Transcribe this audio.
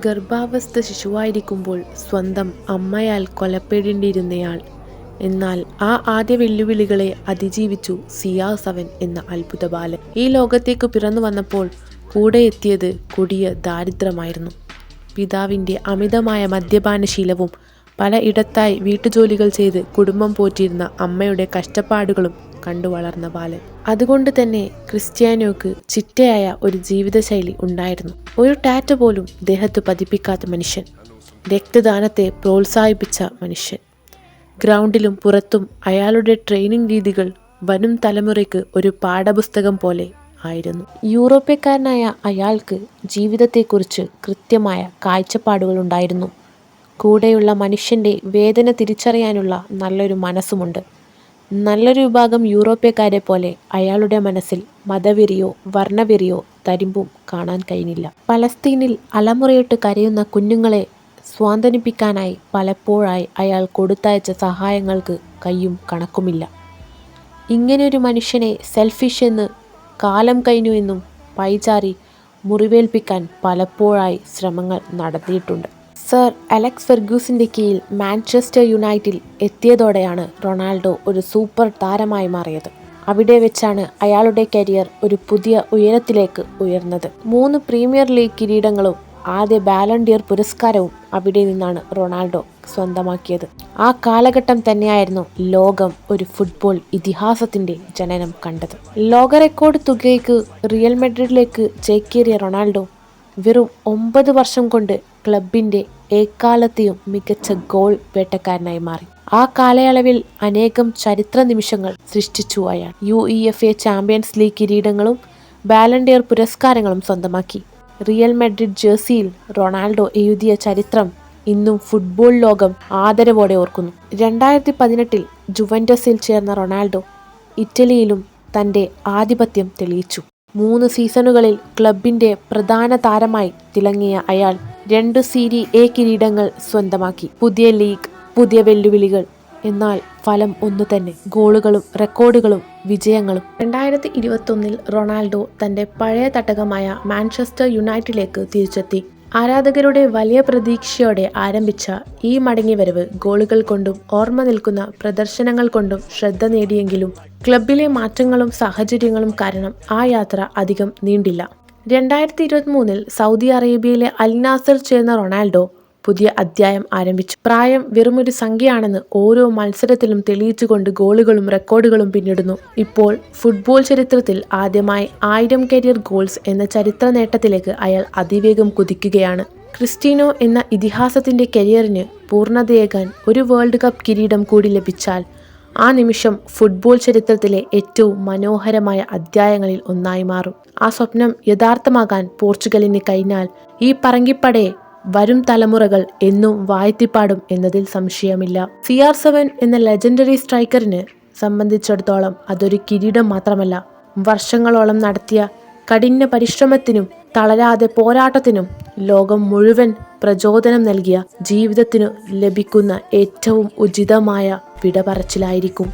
ഗർഭാവസ്ഥ ശിശുവായിരിക്കുമ്പോൾ സ്വന്തം അമ്മയാൽ കൊല്ലപ്പെടേണ്ടിയിരുന്നയാൾ. എന്നാൽ ആ ആദ്യ വെല്ലുവിളികളെ അതിജീവിച്ചു CR7 എന്ന അത്ഭുത ബാലൻ. ഈ ലോകത്തേക്ക് പിറന്നു വന്നപ്പോൾ കൂടെ എത്തിയത് കൊടിയ ദാരിദ്ര്യമായിരുന്നു. പിതാവിൻ്റെ അമിതമായ മദ്യപാനശീലവും പല ഇടത്തായി വീട്ടുജോലികൾ ചെയ്ത് കുടുംബം പോറ്റിയിരുന്ന അമ്മയുടെ കഷ്ടപ്പാടുകളും കണ്ടു വളർന്ന ബാലൻ. അതുകൊണ്ട് തന്നെ ക്രിസ്ത്യാനോയ്ക്ക് ചിട്ടയായ ഒരു ജീവിതശൈലി ഉണ്ടായിരുന്നു. ഒരു ടാറ്റ പോലും ദേഹത്ത് പതിപ്പിക്കാത്ത മനുഷ്യൻ, രക്തദാനത്തെ പ്രോത്സാഹിപ്പിച്ച മനുഷ്യൻ. ഗ്രൗണ്ടിലും പുറത്തും അയാളുടെ ട്രെയിനിങ് രീതികൾ വരും തലമുറയ്ക്ക് ഒരു പാഠപുസ്തകം പോലെ ആയിരുന്നു. യൂറോപ്യക്കാരനായ അയാൾക്ക് ജീവിതത്തെക്കുറിച്ച് കൃത്യമായ കാഴ്ചപ്പാടുകളുണ്ടായിരുന്നു. കൂടെയുള്ള മനുഷ്യൻ്റെ വേദന തിരിച്ചറിയാനുള്ള നല്ലൊരു മനസ്സുമുണ്ട്. നല്ലൊരു വിഭാഗം യൂറോപ്യക്കാരെ പോലെ അയാളുടെ മനസ്സിൽ മതവെറിയോ വർണ്ണവെറിയോ തരിമ്പും കാണാൻ കഴിഞ്ഞില്ല. പലസ്തീനിൽ അലമുറയിട്ട് കരയുന്ന കുഞ്ഞുങ്ങളെ സ്വാന്തനിപ്പിക്കാനായി പലപ്പോഴായി അയാൾ കൊടുത്തയച്ച സഹായങ്ങൾക്ക് കയ്യും കണക്കുമില്ല. ഇങ്ങനെയൊരു മനുഷ്യനെ സെൽഫിഷ് എന്ന്, കാലം കഴിഞ്ഞു എന്നും പഴിചാരി മുറിവേൽപ്പിക്കാൻ പലപ്പോഴായി ശ്രമങ്ങൾ നടത്തിയിട്ടുണ്ട്. സർ അലക്സ് ഫെർഗൂസിൻ്റെ കീഴിൽ മാഞ്ചസ്റ്റർ യുണൈറ്റഡിൽ എത്തിയതോടെയാണ് റൊണാൾഡോ ഒരു സൂപ്പർ താരമായി മാറിയത്. അവിടെ വെച്ചാണ് അയാളുടെ കരിയർ ഒരു പുതിയ ഉയരത്തിലേക്ക് ഉയർന്നത്. 3 പ്രീമിയർ ലീഗ് കിരീടങ്ങളും ആദ്യ ബാലൺ ഡിയർ പുരസ്കാരവും അവിടെ നിന്നാണ് റൊണാൾഡോ സ്വന്തമാക്കിയത്. ആ കാലഘട്ടം തന്നെയായിരുന്നു ലോകം ഒരു ഫുട്ബോൾ ഇതിഹാസത്തിൻ്റെ ജനനം കണ്ടത്. ലോക റെക്കോർഡ് തുകയ്ക്ക് റിയൽ മാഡ്രിഡിലേക്ക് ചേക്കേറിയ റൊണാൾഡോ വെറും 9 വർഷം കൊണ്ട് ക്ലബിൻ്റെ എക്കാലത്തെയും മികച്ച ഗോൾ വേട്ടക്കാരനായി മാറി. ആ കാലയളവിൽ അനേകം ചരിത്ര നിമിഷങ്ങൾ സൃഷ്ടിച്ചു അയാൾ. UEFA ചാമ്പ്യൻസ് ലീഗ് കിരീടങ്ങളും ബാലൺ ഡിയർ പുരസ്കാരങ്ങളും സ്വന്തമാക്കി. റിയൽ മാഡ്രിഡ് ജേഴ്സിയിൽ റൊണാൾഡോ എഴുതിയ ചരിത്രം ഇന്നും ഫുട്ബോൾ ലോകം ആദരവോടെ ഓർക്കുന്നു. 2018 ജുവന്റസിൽ ചേർന്ന റൊണാൾഡോ ഇറ്റലിയിലും തൻ്റെ ആധിപത്യം തെളിയിച്ചു. 3 സീസണുകളിൽ ക്ലബിൻ്റെ പ്രധാന താരമായി തിളങ്ങിയ അയാൾ 2 സീരി എ കിരീടങ്ങൾ സ്വന്തമാക്കി. പുതിയ ലീഗ്, പുതിയ വെല്ലുവിളികൾ, എന്നാൽ ഫലം ഒന്നു തന്നെ: ഗോളുകളും റെക്കോർഡുകളും വിജയങ്ങളും. 2021 റൊണാൾഡോ തൻ്റെ പഴയ തട്ടകമായ മാഞ്ചസ്റ്റർ യുണൈറ്റഡിലേക്ക് തിരിച്ചെത്തി. ആരാധകരുടെ വലിയ പ്രതീക്ഷയോടെ ആരംഭിച്ച ഈ മടങ്ങിവരവ് ഗോളുകൾ കൊണ്ടും ഓർമ്മ നിൽക്കുന്ന പ്രദർശനങ്ങൾ കൊണ്ടും ശ്രദ്ധ നേടിയെങ്കിലും ക്ലബിലെ മാറ്റങ്ങളും സാഹചര്യങ്ങളും കാരണം ആ യാത്ര അധികം നീണ്ടില്ല. 2023 സൗദി അറേബ്യയിലെ അൽ നാസർ ചേർന്ന റൊണാൾഡോ പുതിയ അധ്യായം ആരംഭിച്ചു. പ്രായം വെറുമൊരു സംഖ്യയാണെന്ന് ഓരോ മത്സരത്തിലും തെളിയിച്ചുകൊണ്ട് ഗോളുകളും റെക്കോർഡുകളും പിന്നിടുന്നു. ഇപ്പോൾ ഫുട്ബോൾ ചരിത്രത്തിൽ ആദ്യമായി 1000 കരിയർ ഗോൾസ് എന്ന ചരിത്ര നേട്ടത്തിലേക്ക് അയാൾ അതിവേഗം കുതിക്കുകയാണ്. ക്രിസ്റ്റ്യാനോ എന്ന ഇതിഹാസത്തിൻ്റെ കരിയറിന് പൂർണ്ണതയേകാൻ ഒരു വേൾഡ് കപ്പ് കിരീടം കൂടി ലഭിച്ചാൽ ആ നിമിഷം ഫുട്ബോൾ ചരിത്രത്തിലെ ഏറ്റവും മനോഹരമായ അധ്യായങ്ങളിൽ ഒന്നായി മാറും. ആ സ്വപ്നം യഥാർത്ഥമാകാൻ പോർച്ചുഗലിന് കഴിഞ്ഞാൽ ഈ പറങ്കിപ്പടയെ വരും തലമുറകൾ എന്നും വാഴ്ത്തിപ്പാടും എന്നതിൽ സംശയമില്ല. CR7 എന്ന ലെജൻഡറി സ്ട്രൈക്കറിന് സംബന്ധിച്ചിടത്തോളം അതൊരു കിരീടം മാത്രമല്ല, വർഷങ്ങളോളം നടത്തിയ കഠിന പരിശ്രമത്തിനും തളരാതെ പോരാട്ടത്തിനും ലോകം മുഴുവൻ പ്രചോദനം നൽകിയ ജീവിതത്തിനു ലഭിക്കുന്ന ഏറ്റവും ഉചിതമായ വിടപറച്ചിലായിരിക്കും.